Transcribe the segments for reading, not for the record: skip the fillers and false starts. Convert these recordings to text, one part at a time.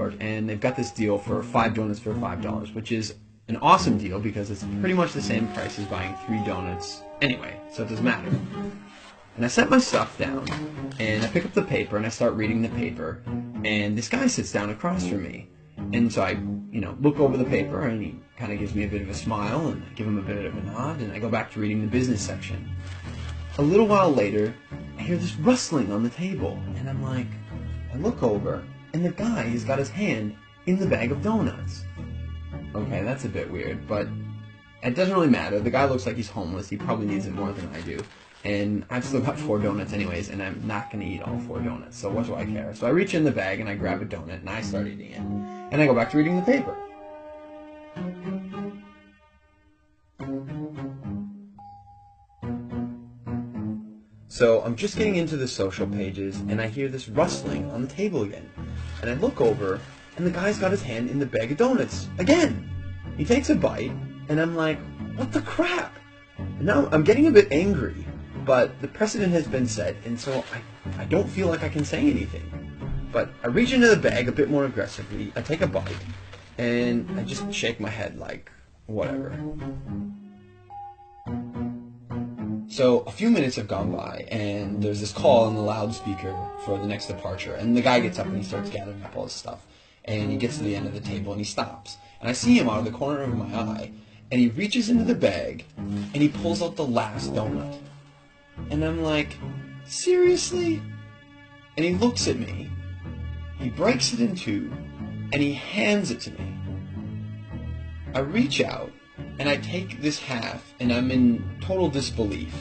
Court, and they've got this deal for 5 donuts for $5, which is an awesome deal because it's pretty much the same price as buying 3 donuts anyway, so it doesn't matter. And I set my stuff down, and I pick up the paper, and I start reading the paper, and this guy sits down across from me. And so I, look over the paper, and he kind of gives me a bit of a smile, and I give him a bit of a nod, and I go back to reading the business section. A little while later, I hear this rustling on the table, and I look over, and the guy has got his hand in the bag of donuts. Okay, that's a bit weird, but it doesn't really matter. The guy looks like he's homeless. He probably needs it more than I do. And I've still got 4 donuts anyways, and I'm not going to eat all 4 donuts, so what do I care? So I reach in the bag, and I grab a donut, and I start eating it. And I go back to reading the paper. So I'm just getting into the social pages, and I hear this rustling on the table again. And I look over, and the guy's got his hand in the bag of donuts again. He takes a bite, and I'm like, what the crap? And now I'm getting a bit angry, but the precedent has been set, and so I don't feel like I can say anything. But I reach into the bag a bit more aggressively, I take a bite, and I just shake my head like, whatever. So a few minutes have gone by, and there's this call on the loudspeaker for the next departure, and the guy gets up and he starts gathering up all his stuff, and he gets to the end of the table and he stops. And I see him out of the corner of my eye, and he reaches into the bag, and he pulls out the last donut. And I'm like, seriously? And he looks at me, he breaks it in 2, and he hands it to me. I reach out, and I take this half, and I'm in total disbelief.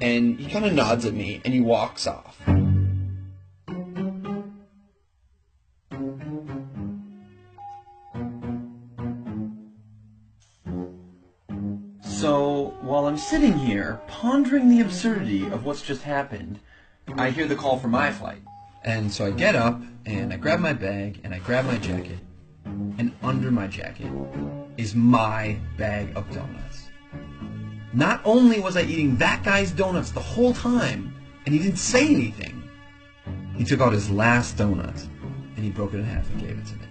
And he kind of nods at me, and he walks off. So, while I'm sitting here, pondering the absurdity of what's just happened, I hear the call for my flight. And so I get up, and I grab my bag, and I grab my jacket, and under my jacket is my bag of donuts. Not only was I eating that guy's donuts the whole time, and he didn't say anything, he took out his last donut, and he broke it in half and gave it to me.